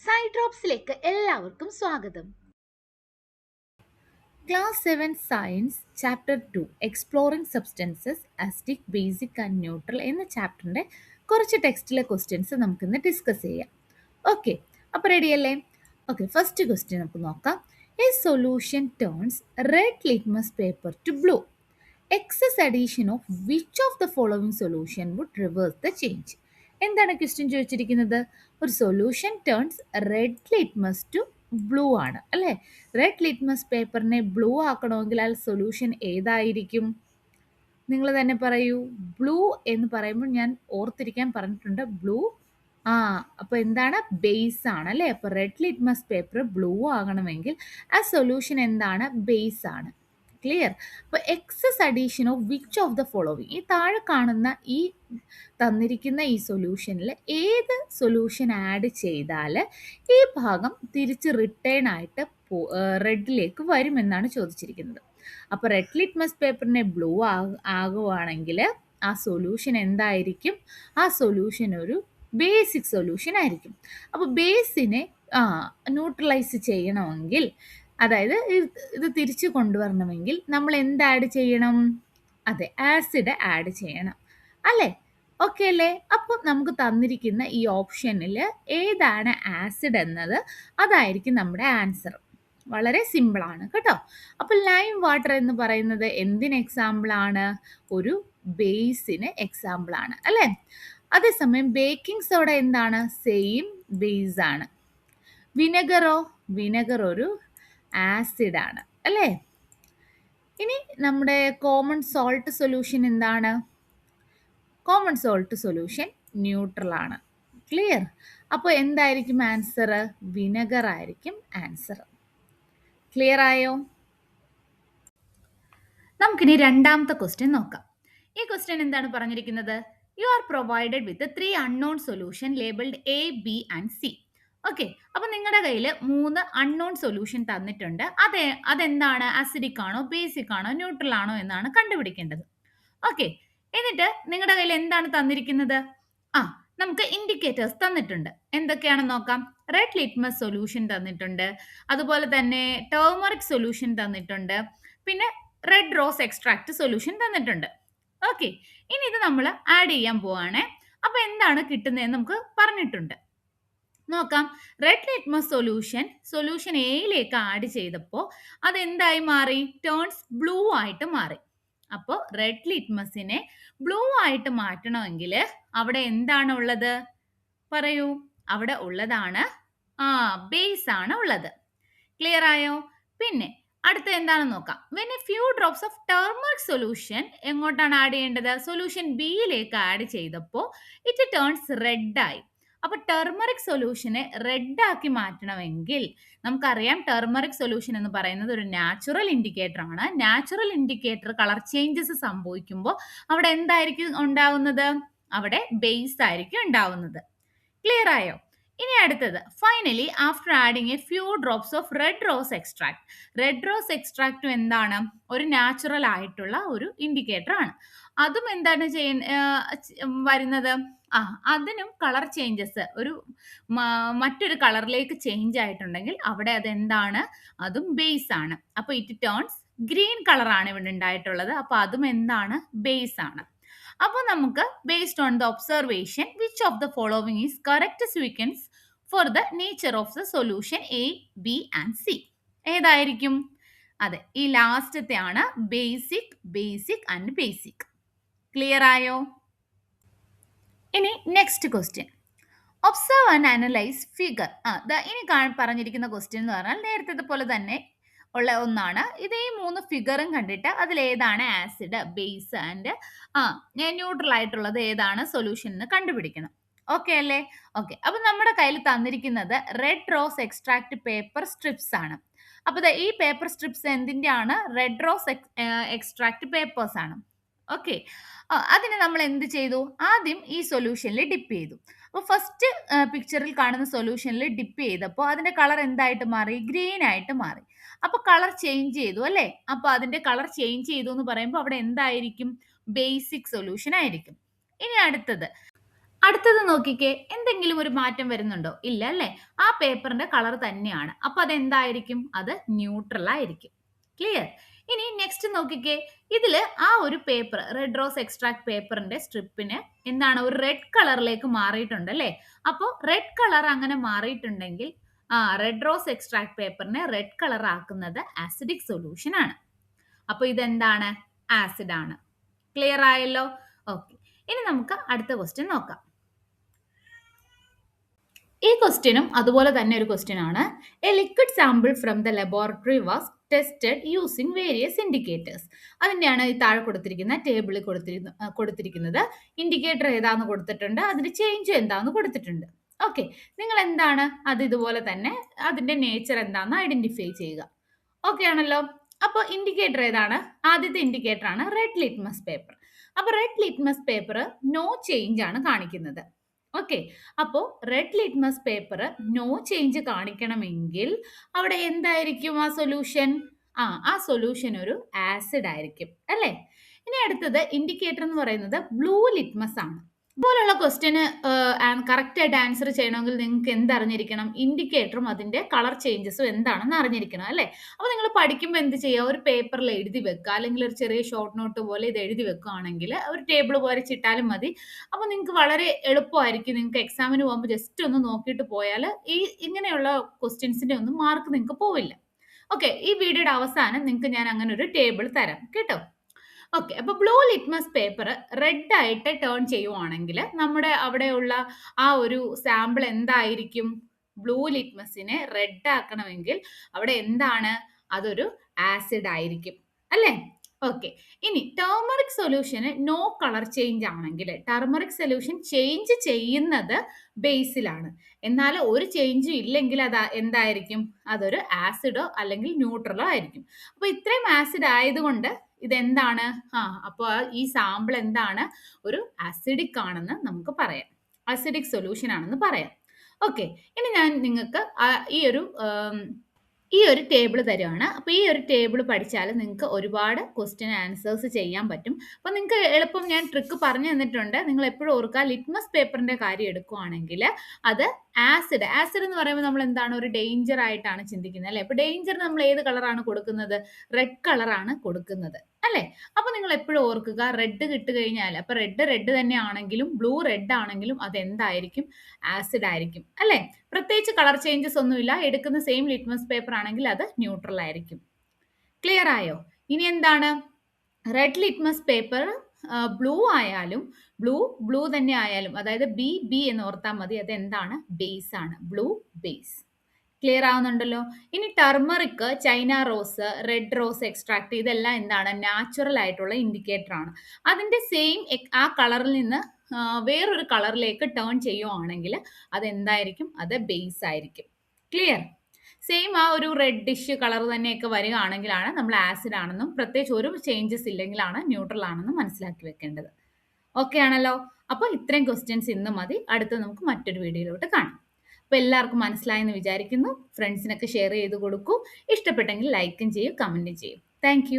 Side ഡ്രോപ്സിലേക്ക് എല്ലാവർക്കും സ്വാഗതം. Class 7 science chapter 2 exploring substances acidic basic and neutral എന്ന ചാപ്റ്ററിൻ്റെ കുറച്ച് ടെക്സ്റ്റിലെ ക്വസ്റ്റ്യൻസ് നമുക്കിന്ന് ഡിസ്കസ് ചെയ്യാം. ഓക്കെ, അപ്പോൾ റെഡിയല്ലേ? ഓക്കെ, ഫസ്റ്റ് ക്വസ്റ്റ്യൻ നമുക്ക് നോക്കാം. A solution turns red litmus paper to blue. Excess addition of which of the following solution would reverse the change? എന്താണ് ക്വസ്റ്റ്യൻ ചോദിച്ചിരിക്കുന്നത്? ഒരു solution turns red litmus to blue ആണ് അല്ലേ? Red litmus പേപ്പറിനെ blue ആക്കണമെങ്കിൽ ആ സൊല്യൂഷൻ ഏതായിരിക്കും? നിങ്ങൾ തന്നെ പറയൂ. ബ്ലൂ എന്ന് പറയുമ്പോൾ ഞാൻ ഓർത്തിരിക്കാൻ പറഞ്ഞിട്ടുണ്ട്. ബ്ലൂ അപ്പോൾ എന്താണ്? ബേസ് ആണ് അല്ലേ? അപ്പോൾ റെഡ് ലിറ്റ്മസ് പേപ്പർ ബ്ലൂ ആകണമെങ്കിൽ ആ സൊല്യൂഷൻ എന്താണ്? ബേസ് ആണ്. ക്ലിയർ? അപ്പോൾ excess addition of which of the following, ഈ താഴെ കാണുന്ന ഈ തന്നിരിക്കുന്ന ഈ സൊല്യൂഷനിൽ ഏത് സൊല്യൂഷൻ ആഡ് ചെയ്താൽ ഈ ഭാഗം തിരിച്ച് റിട്ടേൺ ആയിട്ട് റെഡിലേക്ക് വരുമെന്നാണ് ചോദിച്ചിരിക്കുന്നത്. അപ്പോൾ റെഡ് ലിറ്റ്മസ് പേപ്പറിനെ ബ്ലൂ ആകുവാണെങ്കിൽ ആ സൊല്യൂഷൻ എന്തായിരിക്കും? ആ സൊല്യൂഷൻ ഒരു ബേസിക് സൊല്യൂഷൻ ആയിരിക്കും. അപ്പോൾ ബേസിനെ ന്യൂട്രലൈസ് ചെയ്യണമെങ്കിൽ, അതായത് ഇത് തിരിച്ചു കൊണ്ടുവരണമെങ്കിൽ നമ്മൾ എന്ത് ആഡ് ചെയ്യണം? അതെ, ആസിഡ് ആഡ് ചെയ്യണം അല്ലേ? ഓക്കെ അല്ലേ? അപ്പം നമുക്ക് തന്നിരിക്കുന്ന ഈ ഓപ്ഷനിൽ ഏതാണ് ആസിഡ് എന്നത് അതായിരിക്കും നമ്മുടെ ആൻസർ. വളരെ സിമ്പിളാണ് കേട്ടോ. അപ്പോൾ ലൈം വാട്ടർ എന്ന് പറയുന്നത് എന്തിന് എക്സാമ്പിളാണ്? ഒരു ബേസിന് എക്സാമ്പിളാണ് അല്ലേ? അതേസമയം ബേക്കിംഗ് സോഡ എന്താണ്? സെയിം ബേസ് ആണ്. വിനെഗറോ? വിനെഗർ ഒരു ആസിഡാണ് അല്ലേ? ഇനി നമ്മുടെ കോമൺ സോൾട്ട് സൊല്യൂഷൻ എന്താണ്? കോമൺ സോൾട്ട് സൊല്യൂഷൻ ന്യൂട്രൽ ആണ്. ക്ലിയർ? അപ്പോൾ എന്തായിരിക്കും ആൻസർ? വിനെഗർ ആയിരിക്കും ആൻസർ. ക്ലിയർ ആയോ? നമുക്കിനി രണ്ടാമത്തെ ക്വസ്റ്റ്യൻ നോക്കാം. ഈ ക്വസ്റ്റ്യൻ എന്താണ് പറഞ്ഞിരിക്കുന്നത്? You are provided with 3 unknown solution labelled A, B and C. Okay, അപ്പോൾ നിങ്ങളുടെ കയ്യിൽ 3 അൺനോൺ സൊല്യൂഷൻ തന്നിട്ടുണ്ട്. അതെന്താണ്? അസിഡിക് ആണോ, ബേസിക് ആണോ, ന്യൂട്രൽ ആണോ എന്നാണ് കണ്ടുപിടിക്കേണ്ടത്. ഓക്കെ, എന്നിട്ട് നിങ്ങളുടെ കയ്യിൽ എന്താണ് തന്നിരിക്കുന്നത്? നമുക്ക് ഇൻഡിക്കേറ്റേഴ്സ് തന്നിട്ടുണ്ട്. എന്തൊക്കെയാണെന്ന് നോക്കാം. റെഡ് ലിറ്റ്മസ് സൊല്യൂഷൻ തന്നിട്ടുണ്ട്, അതുപോലെ തന്നെ ടേർമറിക് സൊല്യൂഷൻ തന്നിട്ടുണ്ട്, പിന്നെ റെഡ് റോസ് എക്സ്ട്രാക്ട് സൊല്യൂഷൻ തന്നിട്ടുണ്ട്. ഓക്കെ, ഇനി ഇത് നമ്മൾ ആഡ് ചെയ്യാൻ പോവാണ്. അപ്പോൾ എന്താണ് കിട്ടുന്നതെന്ന് നമുക്ക് പറഞ്ഞിട്ടുണ്ട്. നോക്കാം. റെഡ് ലിറ്റ്മസ് സൊല്യൂഷൻ എയിലേക്ക് ആഡ് ചെയ്തപ്പോൾ അതെന്തായി മാറി? ടേൺസ് ബ്ലൂ ആയിട്ട് മാറി. അപ്പോൾ റെഡ് ലിറ്റ്മസിനെ ബ്ലൂ ആയിട്ട് മാറ്റണമെങ്കിൽ അവിടെ എന്താണ് ഉള്ളത്? പറയൂ. അവിടെ ഉള്ളതാണ് ബേസ് ആണ് ഉള്ളത്. ക്ലിയർ ആയോ? പിന്നെ അടുത്ത എന്താണെന്ന് നോക്കാം. When A few drops of turmeric solution എങ്ങോട്ടാണ് ആഡ് ചെയ്യേണ്ടത്? സൊല്യൂഷൻ ബിയിലേക്ക് ആഡ് ചെയ്തപ്പോൾ ഇറ്റ് ടേൺസ് റെഡ് ആയി. അപ്പോൾ ടർമറിക് സൊല്യൂഷനെ റെഡ് ആക്കി മാറ്റണമെങ്കിൽ നമുക്കറിയാം, ടർമറിക് സൊല്യൂഷൻ എന്ന് പറയുന്നത് ഒരു നാച്ചുറൽ ഇൻഡിക്കേറ്റർ ആണ്. നാച്ചുറൽ ഇൻഡിക്കേറ്റർ കളർ ചേഞ്ചസ് സംഭവിക്കുമ്പോൾ അവിടെ എന്തായിരിക്കും ഉണ്ടാവുന്നത്? അവിടെ ബേസ് ആയിരിക്കും ഉണ്ടാവുന്നത്. ക്ലിയർ ആയോ? ഇനി അടുത്തത്, finally after adding a few drops of red rose extract. Red rose എക്സ്ട്രാക്റ്റും എന്താണ്? ഒരു നാച്ചുറൽ ആയിട്ടുള്ള ഒരു ഇൻഡിക്കേറ്റർ ആണ്. അതും എന്താണ് വരുന്നത്? അതിനും കളർ ചേഞ്ചസ് ഒരു മറ്റൊരു കളറിലേക്ക് ചേഞ്ച് ആയിട്ടുണ്ടെങ്കിൽ അവിടെ അതെന്താണ്? അതും ബേസ് ആണ്. അപ്പോൾ ഇറ്റ് ടേൺസ് ഗ്രീൻ കളറാണ് ഇവിടെ ഉണ്ടായിട്ടുള്ളത്. അപ്പോൾ അതും എന്താണ്? ബേസ് ആണ്. അപ്പോൾ നമുക്ക് based on the observation which of the following is correct sequence for the nature of the solution A, B and C? ഏതായിരിക്കും? അതെ, ഈ ലാസ്റ്റത്തെ ആണ് basic, basic and basic. Clear ആയോ? ഇനി next question. Observe and analyse figure. ഇനി പറഞ്ഞിരിക്കുന്ന question എന്ന് പറഞ്ഞാൽ നേരത്തെ പോലെ തന്നെ ഉള്ള ഒന്നാണ്. ഇതേ 3 ഫിഗറും കണ്ടിട്ട് അതിലേതാണ് ആസിഡ്, ബേസ് ആൻഡ് ന്യൂട്രൽ ആയിട്ടുള്ളത് ഏതാണ് സൊല്യൂഷൻ എന്ന് കണ്ടുപിടിക്കണം. ഓക്കെ അല്ലേ? ഓക്കെ, അപ്പൊ നമ്മുടെ കയ്യിൽ തന്നിരിക്കുന്നത് red rose extract paper strips ആണ്. അപ്പൊ ഈ പേപ്പർ സ്ട്രിപ്സ് എന്തിന്റെ ആണ്? റെഡ് റോസ് എക്സ്ട്രാക്ട് പേപ്പേഴ്സ് ആണ്. ഓക്കെ, അതിന് നമ്മൾ എന്ത് ചെയ്തു? ആദ്യം ഈ സൊല്യൂഷനിൽ ഡിപ്പ് ചെയ്തു. അപ്പോൾ ഫസ്റ്റ് പിക്ചറിൽ കാണുന്ന സൊല്യൂഷനിൽ ഡിപ്പ് ചെയ്തപ്പോൾ അതിന്റെ കളർ എന്തായിട്ട് മാറി? ഗ്രീൻ ആയിട്ട് മാറി. അപ്പോൾ കളർ ചേഞ്ച് ചെയ്തു അല്ലേ? അപ്പോൾ അതിന്റെ കളർ ചേഞ്ച് ചെയ്തു എന്ന് പറയുമ്പോൾ അവിടെ എന്തായിരിക്കും? ബേസിക് സൊല്യൂഷൻ ആയിരിക്കും. ഇനി അടുത്തത്, അടുത്തത് നോക്കിക്കേ, എന്തെങ്കിലും ഒരു മാറ്റം വരുന്നുണ്ടോ? ഇല്ല അല്ലേ? ആ പേപ്പറിന്റെ കളർ തന്നെയാണ്. അപ്പൊ അതെന്തായിരിക്കും? അത് ന്യൂട്രൽ ആയിരിക്കും. ക്ലിയർ? ഇനി നെക്സ്റ്റ് നോക്കിക്കേ, ഇതില് ആ ഒരു പേപ്പർ റെഡ് റോസ് എക്സ്ട്രാക്ട് പേപ്പറിന്റെ സ്ട്രിപ്പിന് എന്താണ് ഒരു റെഡ് കളറിലേക്ക് മാറിയിട്ടുണ്ട് അല്ലേ? അപ്പോൾ റെഡ് കളർ അങ്ങനെ മാറിയിട്ടുണ്ടെങ്കിൽ റെഡ് റോസ് എക്സ്ട്രാക്ട് പേപ്പറിനെ റെഡ് കളർ ആക്കുന്നത് ആസിഡിക് സൊല്യൂഷൻ ആണ്. അപ്പൊ ഇതെന്താണ്? ആസിഡ് ആണ്. ക്ലിയർ ആയല്ലോ? ഓക്കെ. ഇനി നമുക്ക് അടുത്ത ക്വസ്റ്റ്യൻ നോക്കാം. ഈ ക്വസ്റ്റ്യനും അതുപോലെ തന്നെ ഒരു ക്വസ്റ്റ്യൻ ആണ്. A liquid sample from the laboratory was tested using various indicators. അതിൻ്റെയാണ് ഈ താഴെ കൊടുത്തിരിക്കുന്ന ടേബിളിൽ കൊടുത്തിരിക്കുന്നത്. ഇൻഡിക്കേറ്റർ ഏതാന്ന് കൊടുത്തിട്ടുണ്ട്, അതിന്റെ ചേഞ്ച് എന്താന്ന് കൊടുത്തിട്ടുണ്ട്. ഓക്കെ, നിങ്ങൾ എന്താണ് അത് ഇതുപോലെ തന്നെ അതിന്റെ നേച്ചർ എന്താന്ന് ഐഡന്റിഫൈ ചെയ്യുക. ഓക്കെ ആണല്ലോ? അപ്പോൾ ഇൻഡിക്കേറ്റർ ഏതാണ്? ആദ്യത്തെ ഇൻഡിക്കേറ്റർ ആണ് റെഡ് ലിറ്റ്മസ് പേപ്പർ. അപ്പോൾ red litmus paper no change ആണ് കാണിക്കുന്നത്. ഓക്കെ, അപ്പോൾ red litmus paper no change കാണിക്കണമെങ്കിൽ അവിടെ എന്തായിരിക്കും ആ സൊല്യൂഷൻ? ആ സൊല്യൂഷൻ ഒരു ആസിഡ് ആയിരിക്കും അല്ലേ? ഇനി അടുത്തത് ഇൻഡിക്കേറ്റർ എന്ന് പറയുന്നത് ബ്ലൂ ലിറ്റ്മസ് ആണ്. ഇതുപോലുള്ള ക്വസ്റ്റ്യന് കറക്റ്റ് ആയിട്ട് ആൻസർ ചെയ്യണമെങ്കിൽ നിങ്ങൾക്ക് എന്തറിഞ്ഞിരിക്കണം? ഇൻഡിക്കേറ്ററും അതിന്റെ കളർ ചേഞ്ചസും എന്താണെന്ന് അറിഞ്ഞിരിക്കണം അല്ലേ? അപ്പോൾ നിങ്ങൾ പഠിക്കുമ്പോൾ എന്ത് ചെയ്യുക? ഒരു പേപ്പറിൽ എഴുതി വെക്കുക, അല്ലെങ്കിൽ ഒരു ചെറിയ ഷോർട്ട് നോട്ട് പോലെ ഇത് എഴുതി വെക്കുകയാണെങ്കിൽ ഒരു ടേബിൾ പോലെ ചിട്ടാലും മതി. അപ്പോൾ നിങ്ങൾക്ക് വളരെ എളുപ്പമായിരിക്കും. നിങ്ങൾക്ക് എക്സാമിന് പോകുമ്പോൾ ജസ്റ്റ് ഒന്ന് നോക്കിയിട്ട് പോയാൽ ഇങ്ങനെയുള്ള ക്വസ്റ്റ്യൻസിന്റെ ഒന്നും മാർക്ക് നിങ്ങൾക്ക് പോവില്ല. ഓക്കെ, ഈ വീഡിയോയുടെ അവസാനം നിങ്ങൾക്ക് ഞാൻ അങ്ങനെ ഒരു ടേബിൾ തരാം കേട്ടോ. ഓക്കെ, അപ്പൊ ബ്ലൂ ലിറ്റ്മസ് പേപ്പർ റെഡ് ആയിട്ട് ടേൺ ചെയ്യുവാണെങ്കിൽ നമ്മുടെ അവിടെയുള്ള ആ ഒരു സാമ്പിൾ എന്തായിരിക്കും? ബ്ലൂ ലിറ്റ്മസിനെ റെഡ് ആക്കണമെങ്കിൽ അവിടെ എന്താണ്? അതൊരു ആസിഡ് ആയിരിക്കും അല്ലേ? ഓക്കെ, ഇനി ടർമറിക് സൊല്യൂഷന് നോ കളർ ചേഞ്ച് ആണെങ്കിൽ, ടർമറിക് സൊല്യൂഷൻ ചേഞ്ച് ചെയ്യുന്നത് ബേസിലാണ്, എന്നാൽ ഒരു ചേഞ്ചും ഇല്ലെങ്കിൽ അത് എന്തായിരിക്കും? അതൊരു ആസിഡോ അല്ലെങ്കിൽ ന്യൂട്രലോ ആയിരിക്കും. അപ്പൊ ഇത്രയും ആസിഡ് ആയതുകൊണ്ട് ഇതെന്താണ്? അപ്പോൾ ഈ സാമ്പിൾ എന്താണ്? ഒരു അസിഡിക് ആണെന്ന് നമുക്ക് പറയാം. അസിഡിക് സൊല്യൂഷൻ ആണെന്ന് പറയാം. ഓക്കെ, ഇനി ഞാൻ നിങ്ങൾക്ക് ഈ ഒരു ടേബിൾ തരുവാണ്. അപ്പോൾ ഈ ഒരു ടേബിൾ പഠിച്ചാൽ നിങ്ങൾക്ക് ഒരുപാട് ക്വസ്റ്റ്യൻ ആൻസേഴ്സ് ചെയ്യാൻ പറ്റും. അപ്പോൾ നിങ്ങൾക്ക് എളുപ്പം ഞാൻ ട്രിക്ക് പറഞ്ഞു തന്നിട്ടുണ്ട്. നിങ്ങൾ എപ്പോഴും ഓർക്കുക, ലിറ്റ്മസ് പേപ്പറിന്റെ കാര്യം എടുക്കുകയാണെങ്കിൽ അത് ആസിഡ് എന്ന് പറയുമ്പോൾ നമ്മൾ എന്താണ്? ഒരു ഡേഞ്ചർ ആയിട്ടാണ് ചിന്തിക്കുന്നത് അല്ലേ? അപ്പോൾ ഡേഞ്ചർ നമ്മൾ ഏത് കളറാണ് കൊടുക്കുന്നത്? റെഡ് കളറാണ് കൊടുക്കുന്നത് അല്ലേ? അപ്പോൾ നിങ്ങൾ എപ്പോഴും ഓർക്കുക, റെഡ് കിട്ടുകഴിഞ്ഞാൽ അപ്പോൾ റെഡ് തന്നെ ആണെങ്കിലും ബ്ലൂ റെഡ് ആണെങ്കിലും അത് എന്തായിരിക്കും? ആസിഡ് ആയിരിക്കും അല്ലേ? പ്രത്യേകിച്ച് കളർ ചേഞ്ചസ് ഒന്നുമില്ല. എടുക്കുന്ന സെയിം ലിറ്റ്മസ് പേപ്പർ ആണെങ്കിൽ അത് ന്യൂട്രൽ ആയിരിക്കും. ക്ലിയർ ആയോ? ഇനി എന്താണ്? റെഡ് ലിറ്റ്മസ് പേപ്പർ ബ്ലൂ ആയാലും ബ്ലൂ തന്നെ ആയാലും, അതായത് ബി എന്ന് ഓർത്താൽ മതി, അത് എന്താണ്? ബേസ് ആണ്, ബ്ലൂ ബേസ്. ക്ലിയർ ആവുന്നുണ്ടല്ലോ? ഇനി turmeric, China rose, red rose extract, ഇതെല്ലാം എന്താണ്? നാച്ചുറൽ ആയിട്ടുള്ള ഇൻഡിക്കേറ്റർ ആണ്. അതിന്റെ സെയിം ആ കളറിൽ നിന്ന് വേറൊരു കളറിലേക്ക് ടേൺ ചെയ്യുവാണെങ്കിൽ അതെന്തായിരിക്കും? അത് ബേസ് ആയിരിക്കും. ക്ലിയർ? സെയിം ആ ഒരു റെഡിഷ് കളർ തന്നെയൊക്കെ വരികയാണെങ്കിലാണ് നമ്മൾ ആസിഡ് ആണെന്നും, പ്രത്യേകിച്ച് ഒരു ചേഞ്ചസ് ഇല്ലെങ്കിലാണ് ന്യൂട്രൽ ആണെന്നും മനസ്സിലാക്കി വെക്കേണ്ടത്. ഓക്കെ ആണല്ലോ? അപ്പോൾ ഇത്രയും ക്വസ്റ്റ്യൻസ് ഇന്ന് മതി. അടുത്ത നമുക്ക് മറ്റൊരു വീഡിയോയിലോട്ട് കാണാം. അപ്പോൾ എല്ലാവർക്കും മനസ്സിലായെന്ന് വിചാരിക്കുന്നു. ഫ്രണ്ട്സിനൊക്കെ ഷെയർ ചെയ്ത് കൊടുക്കൂ. ഇഷ്ടപ്പെട്ടെങ്കിൽ ലൈക്കും ചെയ്യൂ, കമൻറ്റും ചെയ്യൂ. താങ്ക്